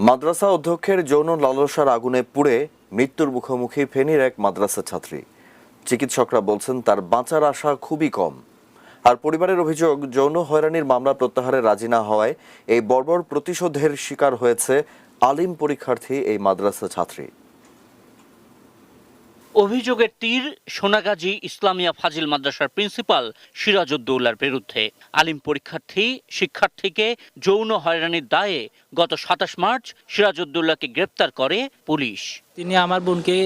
মাদ্রাসা অধ্যক্ষের যৌন লালসার আগুনে পুড়ে মৃত্যুর মুখোমুখি ফেনীর এক মাদ্রাসা ছাত্রী। চিকিৎসকরা বলছেন তার বাঁচার আশা খুবই কম। আর পরিবারের অভিযোগ, যৌন হয়রানির মামলা প্রত্যাহারে রাজি না হওয়ায় এই বর্বর প্রতিশোধের শিকার হয়েছে আলিম পরীক্ষার্থী এই মাদ্রাসা ছাত্রী। অভিযোগের তীর সোনাগাজী ইসলামিয়া ফাজিল মাদ্রাসার প্রিন্সিপাল সিরাজউদ্দৌলার বিরুদ্ধে। আলিম পরীক্ষার্থী শিক্ষার্থীকে যৌন হয়রানির দায়ে গত ২৭ মার্চ সিরাজউদ্দৌলাকে গ্রেপ্তার করে পুলিশ। তিনি আমার বোনকে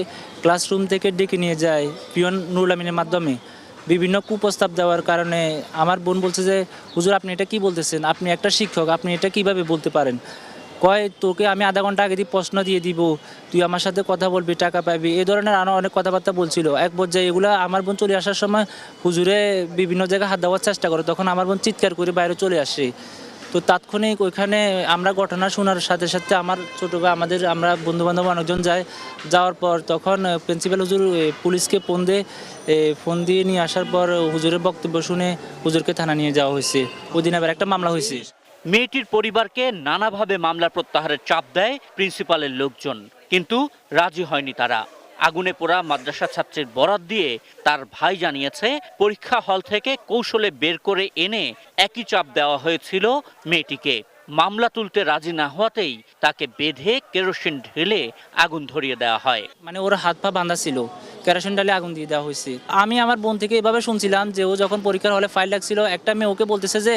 ক্লাসরুম থেকে ডেকে নিয়ে যায় পিয়ন নুরুল আমিনের মাধ্যমে। বিভিন্ন কুপ্রস্তাব দেওয়ার কারণে আমার বোন বলছে যে, হুজুর আপনি এটা কি বলতেছেন, আপনি একটা শিক্ষক, আপনি এটা কিভাবে বলতে পারেন। কয় তোকে আমি আধা ঘন্টা আগে দিয়ে প্রশ্ন দিয়ে দিব, তুই আমার সাথে কথা বলবি, টাকা পাবি, এই ধরনের আরও অনেক কথাবার্তা বলছিল। এক পর্যায়ে এগুলো আমার বোন চলে আসার সময় হুজুরে বিভিন্ন জায়গায় হাত দেওয়ার চেষ্টা করে, তখন আমার বোন চিৎকার করে বাইরে চলে আসে। তো তাৎক্ষণিক ওইখানে আমরা ঘটনা শোনার সাথে সাথে আমার ছোটো ভাই আমরা বন্ধুবান্ধব অনেকজন যাওয়ার পর তখন প্রিন্সিপাল হুজুর পুলিশকে ফোন দিয়ে নিয়ে আসার পর হুজুরের বক্তব্য শুনে হুজুরকে থানা নিয়ে যাওয়া হয়েছে। ওই দিন আবার একটা মামলা হয়েছে। মেয়েটির পরিবারকে নানাভাবে মামলা প্রত্যাহারের চাপ দেয় প্রিন্সিপালের লোকজন, কিন্তু রাজি হয়নি তারা। আগুনে পোড়া মাদ্রাসা ছাত্রীর বরাত দিয়ে তার ভাই জানিয়েছে, পরীক্ষা হল থেকে কৌশলে বের করে এনে একই চাপ দেওয়া হয়েছিল মেয়েটিকে। মামলা তুলতে রাজি না হওয়াতেই তাকে বেঁধে কেরোসিন ঢেলে আগুন ধরিয়ে দেওয়া হয়। মানে ওর হাত পা বাঁধা ছিল, কেরোসিন ডালে আগুন দিয়ে দেওয়া হয়েছে। আমি আমার বোন থেকে এভাবে শুনছিলাম যে ও যখন পরীক্ষার হলে ফাইল রাখছিল, একটা মেয়ে ওকে বলতেছে যে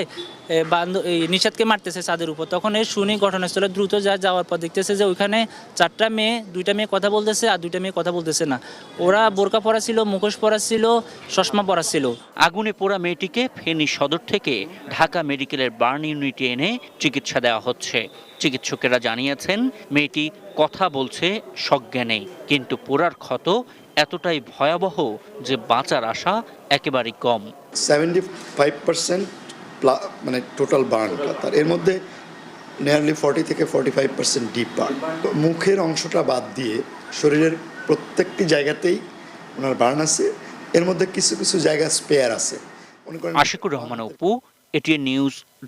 নিষাদকে মারতেছে ছাদের উপর। তখন এই শুনি ঘটনাস্থলে দ্রুত যাওয়ার পর দেখতেছে যে ওইখানে 4টা মেয়ে, 2টা মেয়ে কথা বলতেছে আর 2টা মেয়ে কথা বলতেছে না। ওরা বোরকা পরা ছিল, মুখোশ পরা ছিল, চশমা পরা ছিল। আগুনে পোড়া মেয়েটিকে ফেনী সদর থেকে ঢাকা মেডিকেলের বার্ন ইউনিটে এনে চিকিৎসা দেওয়া হচ্ছে। চিকিৎসকেরা জানিয়েছেন, মেয়েটি কথা বলছে সজ্ঞানে, কিন্তু পোড়ার ক্ষত এতটাই ভয়াবহ যে বাঁচার আশা একেবারেই কম। 75% মানে টোটাল বার্ন, তার এর মধ্যে নিয়ারলি 40 থেকে 45% ডিপ বার্ন। মুখের অংশটা বাদ দিয়ে শরীরের প্রত্যেকটি জায়গাতেই ওনার বার্ন আছে, এর মধ্যে কিছু কিছু জায়গা স্পেয়ার আছে। Ashikur Rahman Apu, ATN news.